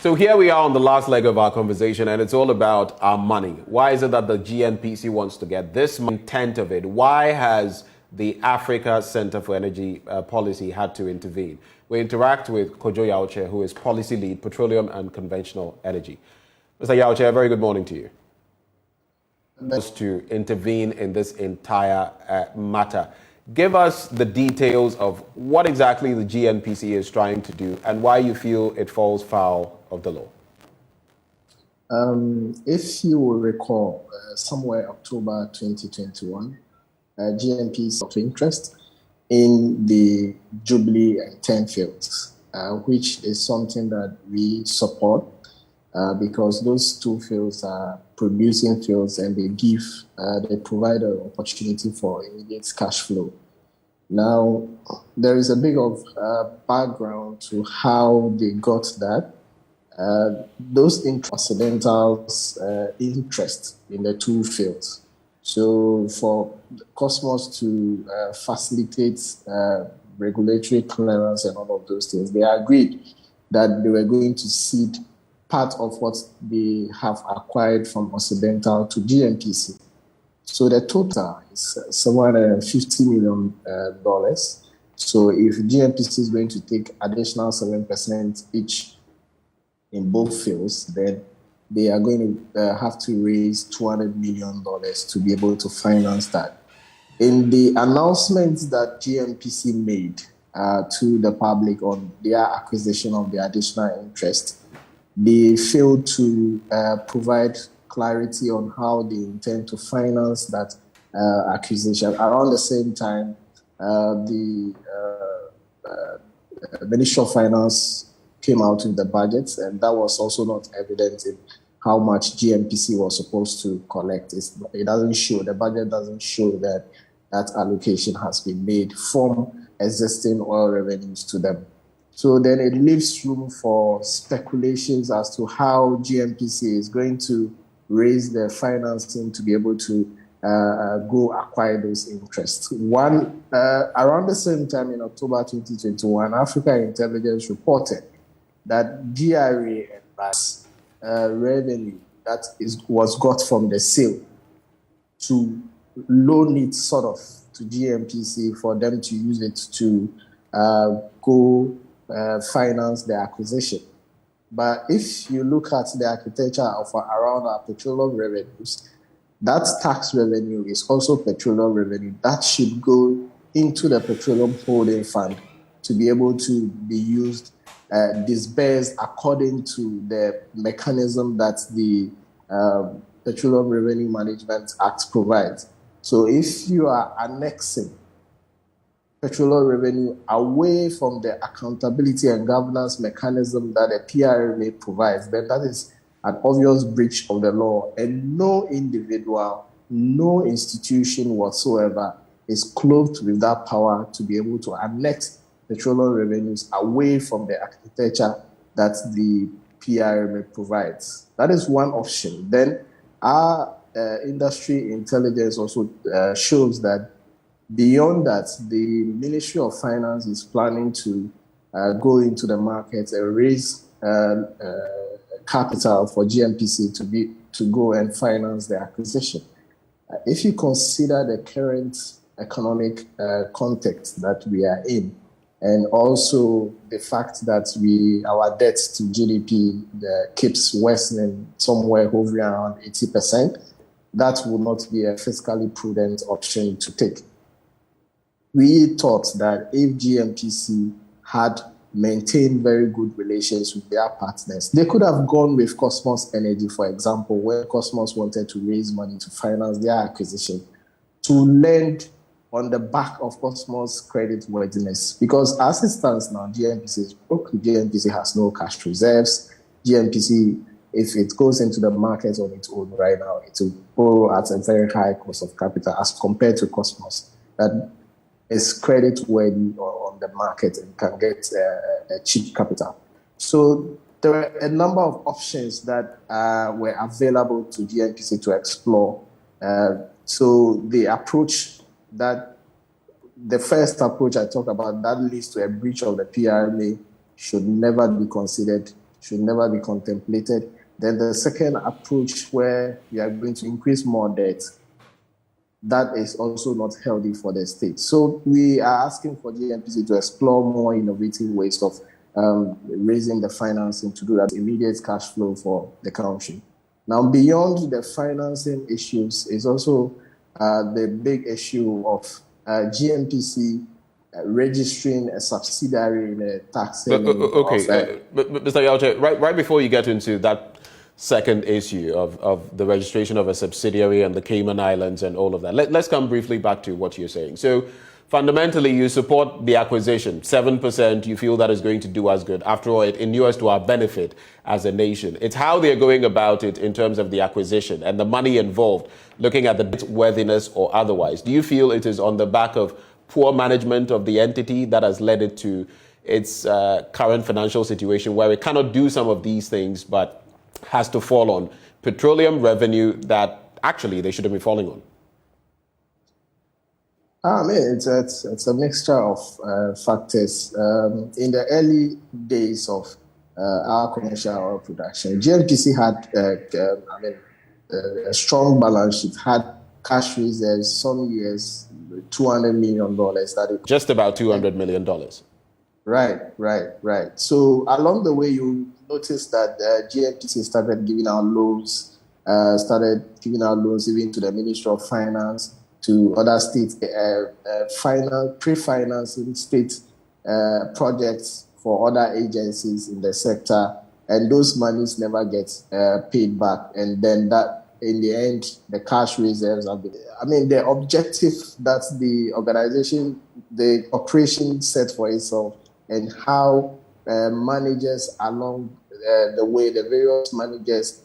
So here we are on the last leg of our conversation, and it's all about our money. Why is it that the GNPC wants to get this intent of it? Why has the Africa Center for Energy Policy had to intervene? We interact with Kojo Yauche, who is Policy Lead, Petroleum and Conventional Energy. Mr. Yauche, a very good morning to you. To intervene in this entire matter. Give us the details of what exactly the GNPC is trying to do and why you feel it falls foul of the law. If you will recall, somewhere October 2021, GNPC of interest in the Jubilee and 10 fields, which is something that we support because those two fields are producing fields and they provide an opportunity for immediate cash flow. Now, there is a bit of background to how they got that. Those incidentals interest in the two fields. So for Cosmos to facilitate regulatory clearance and all of those things, they agreed that they were going to cede part of what they have acquired from Occidental to GNPC. So the total is $750 million. So if GNPC is going to take additional 7% each in both fields, then they are going to have to raise $200 million to be able to finance that. In the announcements that GNPC made to the public on their acquisition of the additional interest, they failed to provide clarity on how they intend to finance that acquisition. Around the same time, the Ministry of Finance came out with the budget, and that was also not evident in how much GNPC was supposed to collect. It doesn't show, the budget doesn't show that that allocation has been made from existing oil revenues to them. So then it leaves room for speculations as to how GNPC is going to raise their financing to be able to go acquire those interests. Around the same time in October 2021, Africa Intelligence reported that GRA and BAS revenue that was got from the sale to loan it sort of to GNPC for them to use it to go finance the acquisition. But if you look at the architecture of around our petroleum revenues, that tax revenue is also petroleum revenue that should go into the petroleum holding fund to be able to be used, disbursed according to the mechanism that the Petroleum Revenue Management Act provides. So if you are annexing petroleum revenue away from the accountability and governance mechanism that the PRMA provides, then that is an obvious breach of the law, and no individual, no institution whatsoever is clothed with that power to be able to annex petroleum revenues away from the architecture that the PRMA provides. That is one option. Then our industry intelligence also shows that beyond that, the Ministry of Finance is planning to go into the market and raise capital for GNPC to go and finance the acquisition. If you consider the current economic context that we are in, and also the fact that our debt to GDP keeps worsening, somewhere hovering around 80%, that would not be a fiscally prudent option to take. We thought that if GNPC had maintained very good relations with their partners, they could have gone with Cosmos Energy, for example, where Cosmos wanted to raise money to finance their acquisition, to lend on the back of Cosmos creditworthiness. Because as it stands now, GNPC is broke. GNPC has no cash reserves. GNPC, if it goes into the market on its own right now, it will borrow at a very high cost of capital as compared to Cosmos, that is creditworthy on the market and can get a cheap capital. So there were a number of options that were available to GNPC to explore. So the first approach I talked about that leads to a breach of the PRMA should never be considered should never be contemplated. Then the second approach, where we are going to increase more debt, that is also not healthy for the state. So we are asking for GNPC to explore more innovative ways of raising the financing to do that immediate cash flow for the country. Now, beyond the financing issues is also the big issue of GNPC registering a subsidiary in a tax haven. Okay, Mr. Yaoche, right before you get into that second issue of the registration of a subsidiary and the Cayman Islands and all of that, let's come briefly back to what you're saying. So fundamentally, you support the acquisition. 7%, you feel that is going to do us good. After all, it inures to our benefit as a nation. It's how they're going about it in terms of the acquisition and the money involved, looking at the worthiness or otherwise. Do you feel it is on the back of poor management of the entity that has led it to its current financial situation, where it cannot do some of these things but has to fall on petroleum revenue that actually they shouldn't be falling on? I mean, it's a mixture of factors. In the early days of our commercial oil production, GNPC had a strong balance sheet, had cash reserves, some years $200 million. Just about $200 million. Right. So along the way, you notice that GNPC started giving out loans even to the Ministry of Finance, to other states, pre-financing state projects for other agencies in the sector, and those monies never get paid back. And then that, in the end, the cash reserves have been. I mean, the objective that the organization, the operation set for itself, and how managers along the way, the various managers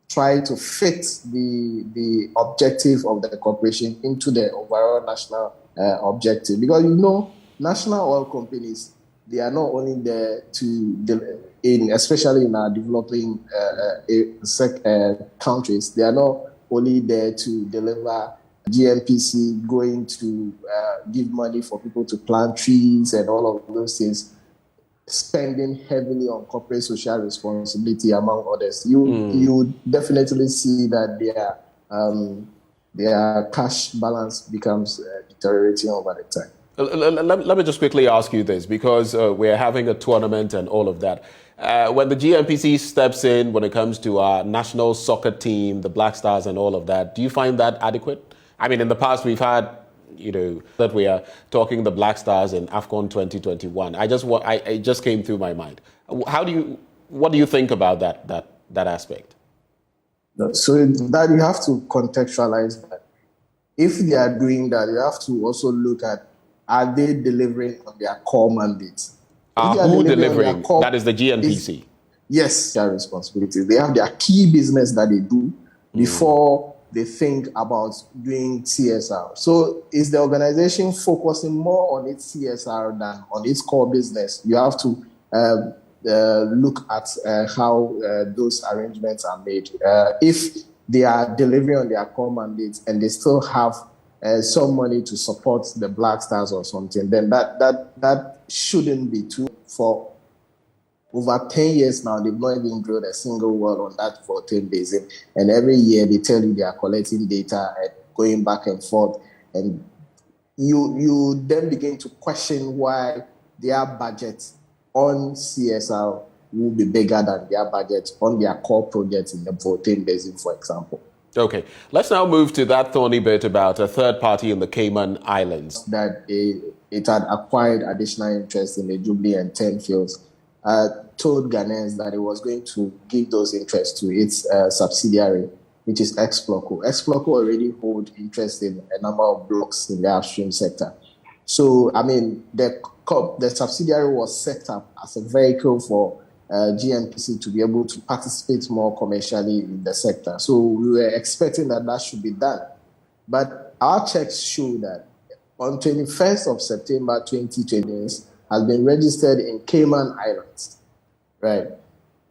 try to fit the objective of the corporation into the overall national objective. Because, national oil companies, they are not only there especially in our developing countries, they are not only there to deliver GNPC, going to give money for people to plant trees and all of those things, spending heavily on corporate social responsibility, among others. You definitely see that their cash balance becomes deteriorating over the time. Let me just quickly ask you this, because we're having a tournament and all of that. When the GNPC steps in, when it comes to our national soccer team, the Black Stars and all of that, do you find that adequate? I mean, in the past, we've had, that we are talking the Black Stars in AFCON 2021. It just came through my mind. What do you think about that aspect? So that you have to contextualize that. If they are doing that, you have to also look at, are they delivering on their core mandates? Who delivering? That is the GNPC. Yes, their responsibilities. They have their key business that they do before they think about doing CSR. So is the organization focusing more on its CSR than on its core business? You have to look at how those arrangements are made. If they are delivering on their core mandates and they still have some money to support the Black Stars or something, then that shouldn't be too. For over 10 years now, they've not even drilled a single well on that 14 basin. And every year they tell you they are collecting data and going back and forth. And you then begin to question why their budget on CSR will be bigger than their budget on their core projects in the 14 basin, for example. Okay, let's now move to that thorny bit about a third party in the Cayman Islands. That it had acquired additional interest in the Jubilee and 10 fields, told Ghanaians that it was going to give those interests to its subsidiary, which is Exploco. Exploco already hold interest in a number of blocks in the upstream sector. So, I mean, the subsidiary was set up as a vehicle for GNPC to be able to participate more commercially in the sector. So we were expecting that should be done. But our checks show that on 21st of September 2020 has been registered in Cayman Islands, right?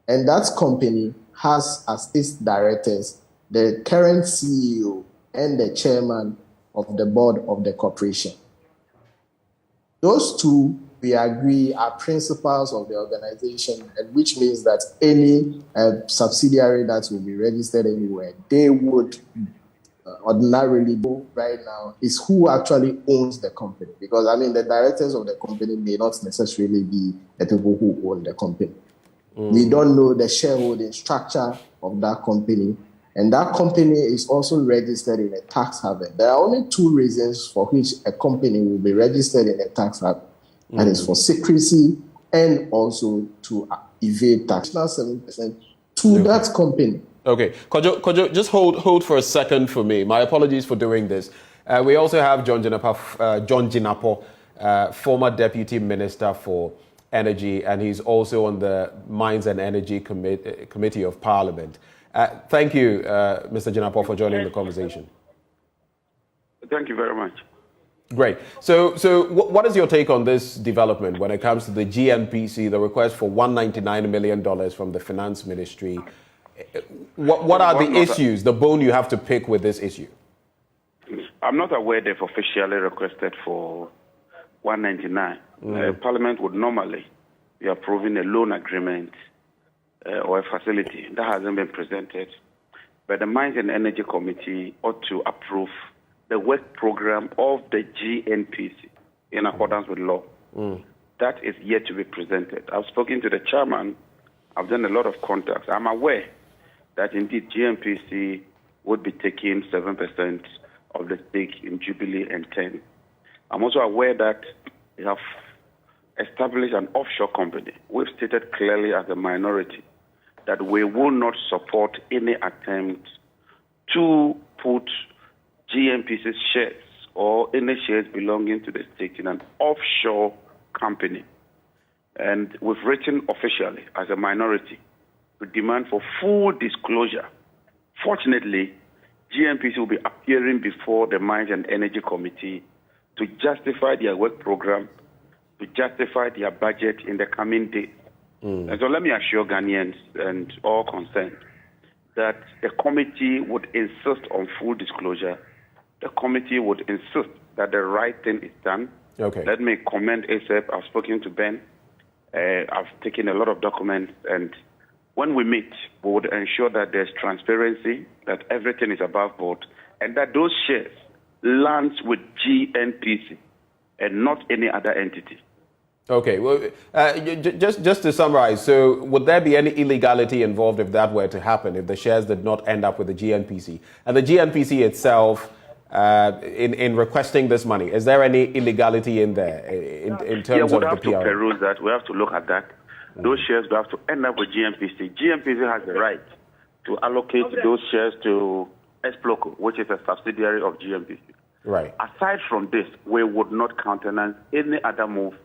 And that company has as its directors the current CEO and the chairman of the board of the corporation. Those two we agree are principles of the organization, and which means that any subsidiary that will be registered anywhere, they would ordinarily do right now is who actually owns the company. Because, I mean, the directors of the company may not necessarily be the people who own the company. We don't know the shareholding structure of that company. And that company is also registered in a tax haven. There are only two reasons for which a company will be registered in a tax haven. That is for secrecy and also to evade tax. Now 7% to that company. Okay, Kojo, just hold for a second for me. My apologies for doing this. We also have John Jinapor, former Deputy Minister for Energy, and he's also on the Mines and Energy Committee of Parliament. Thank you, Mr. Jinapor, for joining the conversation. Thank you very much. Great. So what is your take on this development when it comes to the GNPC, the request for $199 million from the Finance Ministry? What are the issues, the bone you have to pick with this issue? I'm not aware they've officially requested for 199. Parliament would normally be approving a loan agreement or a facility. That hasn't been presented. But the Mines and Energy Committee ought to approve the work program of the GNPC in accordance with law. That is yet to be presented. I've spoken to the chairman. I've done a lot of contacts. I'm aware that indeed GNPC would be taking 7% of the stake in Jubilee and 10%. I'm also aware that they have established an offshore company. We've stated clearly as a minority that we will not support any attempt to put GNPC shares or any shares belonging to the state in an offshore company. And we've written officially as a minority to demand for full disclosure. Fortunately, GNPC will be appearing before the Mines and Energy Committee to justify their work program, to justify their budget in the coming days. And so let me assure Ghanaians and all concerned that the committee would insist on full disclosure. The committee would insist that the right thing is done. Okay. Let me commend ACEP. I've spoken to Ben. I've taken a lot of documents, and when we meet, we would ensure that there's transparency, that everything is above board, and that those shares land with GNPC and not any other entity. Okay, well, just to summarize, so would there be any illegality involved if that were to happen, if the shares did not end up with the GNPC? And the GNPC itself, in requesting this money, is there any illegality in there in terms of the PR? We have to peruse that. We have to look at that. Those shares will have to end up with GNPC. GNPC has the right to allocate those shares to Exploco, which is a subsidiary of GNPC. Right. Aside from this, we would not countenance any other move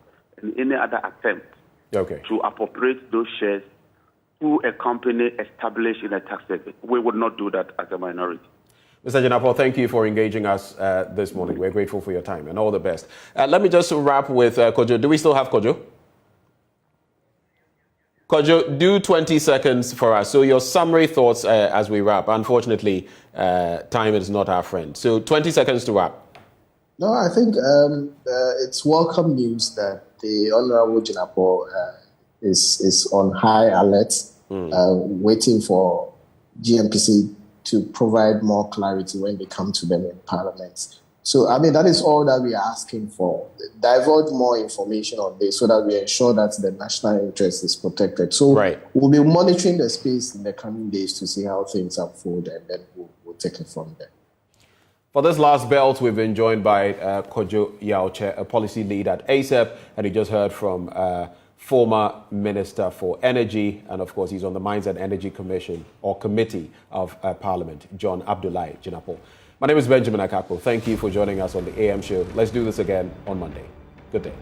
and any other attempt to appropriate those shares to a company established in a tax haven. We would not do that as a minority. Mr. Jinapor, thank you for engaging us this morning. We're grateful for your time and all the best. Let me just wrap with Kojo. Do we still have Kojo? Kojo, do 20 seconds for us. So your summary thoughts as we wrap. Unfortunately, time is not our friend. So 20 seconds to wrap. No, I think it's welcome news that the Honorable Jinapor is on high alert, waiting for GNPC to provide more clarity when they come to them in Parliament. So, I mean, that is all that we are asking for. Divulge more information on this so that we ensure that the national interest is protected. So we'll be monitoring the space in the coming days to see how things unfold, and then we'll take it from there. For this last belt, we've been joined by Kojo Yaoche, a policy lead at ACEP, and you just heard from former Minister for Energy, and of course he's on the Mines and Energy Commission or Committee of Parliament, John Abdullahi Jinapor. My name is Benjamin Akakpo. Thank you for joining us on the AM show. Let's do this again on Monday. Good day.